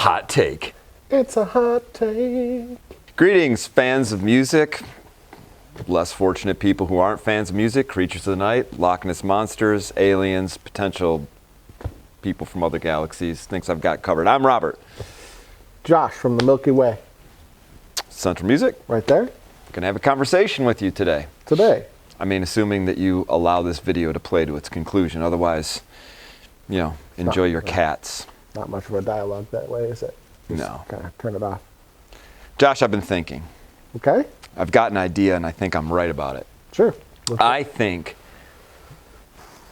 hot take. It's a hot take. Greetings, fans of music. Less fortunate people who aren't fans of music, creatures of the night, Loch Ness monsters, aliens, potential people from other galaxies, things I've got covered. I'm Robert. Josh from the Milky Way. Central Music. Right there. Gonna have a conversation with you today. Today. I mean, assuming that you allow this video to play to its conclusion. Otherwise, you know, enjoy your cats. Not much of a dialogue that way, is it? Just No. kind of turn it off. Josh, I've been thinking. Okay. I've got an idea, and I think I'm right about it. Sure. I think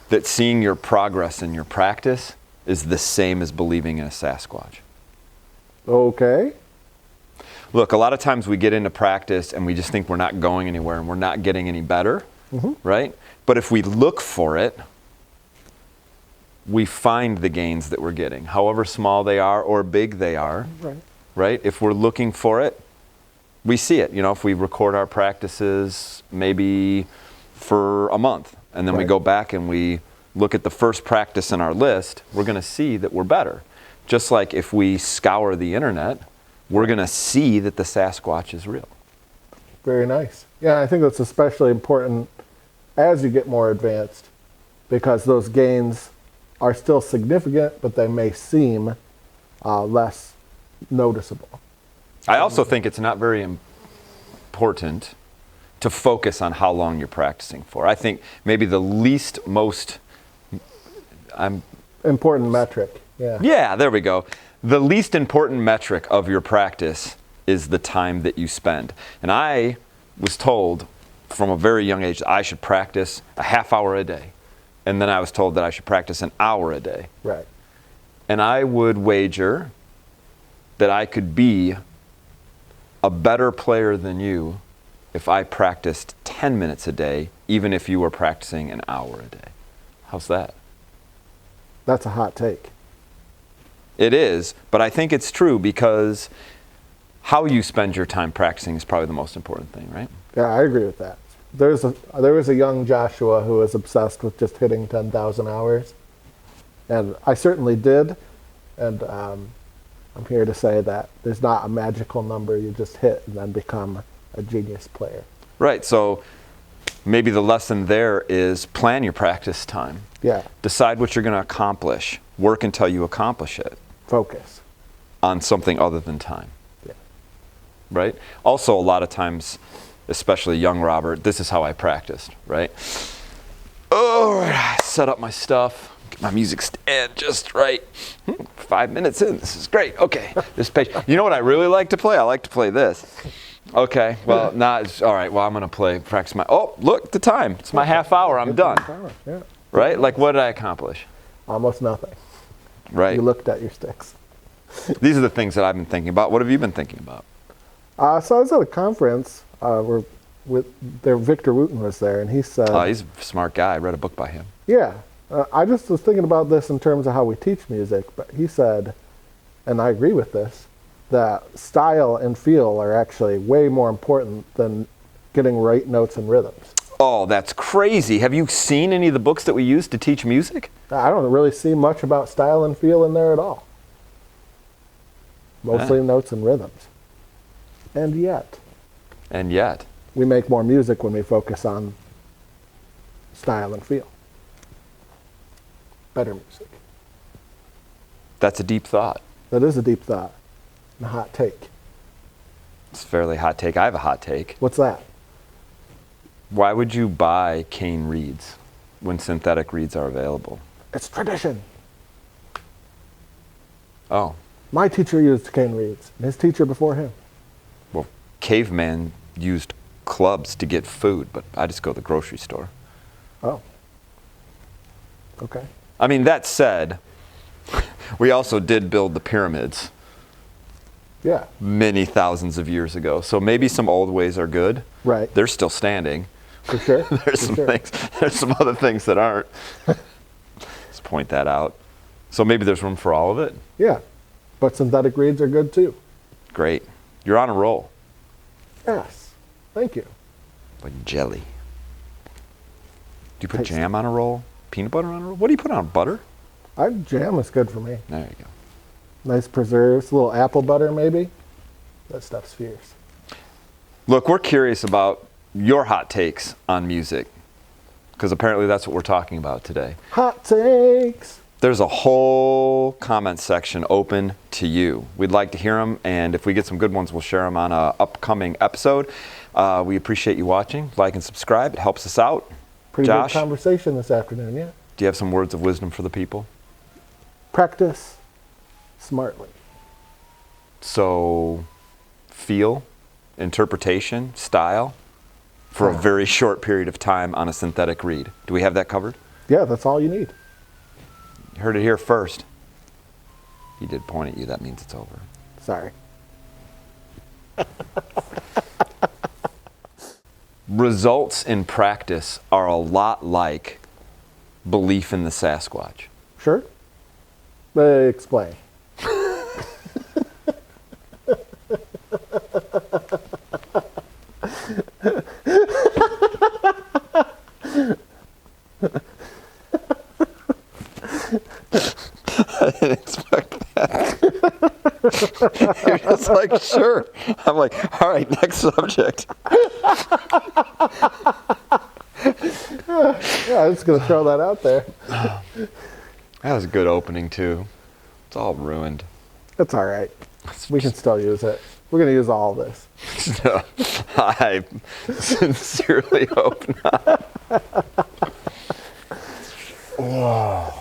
that seeing your progress in your practice is the same as believing in a Sasquatch. Okay. Look, a lot of times we get into practice and we just think we're not going anywhere and we're not getting any better, right? But if we look for it, we find the gains that we're getting, however small they are or big they are, right? If we're looking for it, we see it. You know, if we record our practices maybe for a month and then we go back and we look at the first practice in our list, we're going to see that we're better. Just like if we scour the internet, we're going to see that the Sasquatch is real. Very nice. Yeah, I think that's especially important as you get more advanced because those gains are still significant, but they may seem less noticeable. I also think it's not very important to focus on how long you're practicing for. I think maybe the most important metric. Yeah, there we go. The least important metric of your practice is the time that you spend. And I was told from a very young age that I should practice a half hour a day. And then I was told that I should practice an hour a day. Right. And I would wager that I could be a better player than you if I practiced 10 minutes a day, even if you were practicing an hour a day. How's that? That's a hot take. It is, but I think it's true because how you spend your time practicing is probably the most important thing, right? Yeah, I agree with that. There was a young Joshua who was obsessed with just hitting 10,000 hours, and I certainly did. And I'm here to say that there's not a magical number you just hit and then become a genius player. Right. So maybe the lesson there is plan your practice time. Yeah. Decide what you're going to accomplish. Work until you accomplish it. Focus on something other than time. Yeah. Right? Also, a lot of times, especially young Robert, this is how I practiced, right? Oh, I set up my stuff, get my music stand just right. 5 minutes in, this is great. Okay, this page. You know what I really like to play? I like to play this. Okay, well, all right, well, I'm going to practice my, oh, look, the time. It's my half hour, I'm done. Yeah. Right? Like, what did I accomplish? Almost nothing. Right. You looked at your sticks. These are the things that I've been thinking about. What have you been thinking about? So I was at a conference where Victor Wooten was there, and he said... Oh, he's a smart guy. I read a book by him. Yeah. I just was thinking about this in terms of how we teach music, but he said, and I agree with this, that style and feel are actually way more important than getting right notes and rhythms. Oh, that's crazy. Have you seen any of the books that we use to teach music? I don't really see much about style and feel in there at all. Mostly notes and rhythms. And yet. We make more music when we focus on style and feel. Better music. That's a deep thought. That is a deep thought. And a hot take. It's a fairly hot take. I have a hot take. What's that? Why would you buy cane reeds when synthetic reeds are available? It's tradition. Oh. My teacher used cane reeds, and his teacher before him. Well, caveman used clubs to get food, but I just go to the grocery store. Oh. Okay. I mean, that said, we also did build the pyramids. Yeah. Many thousands of years ago. So maybe some old ways are good. Right. They're still standing. For sure. There's some other things that aren't. Let's point that out. So maybe there's room for all of it. Yeah. But synthetic reeds are good too. Great. You're on a roll. Yes. Thank you. Like jelly. Do you put jam on a roll? Peanut butter on a roll? What do you put on? Butter? Jam is good for me. There you go. Nice preserves, a little apple butter maybe. That stuff's fierce. Look, we're curious about your hot takes on music, because apparently that's what we're talking about today. Hot takes. There's a whole comment section open to you. We'd like to hear them, and if we get some good ones, we'll share them on an upcoming episode. We appreciate you watching. Like and subscribe. It helps us out. Pretty Josh, good conversation this afternoon, yeah. do you have some words of wisdom for the people? Practice smartly. So, feel, interpretation, style, for a very short period of time on a synthetic reed. Do we have that covered? Yeah, that's all you need. You heard it here first. He did point at you. That means it's over. Sorry. Results in practice are a lot like belief in the Sasquatch. Sure? Explain. I didn't expect that. You're just like, sure. I'm like, all right, next subject. Yeah, I'm just going to throw that out there. That was a good opening, too. It's all ruined. That's all right. We can still use it. We're going to use all of this. No, I sincerely hope not. Whoa.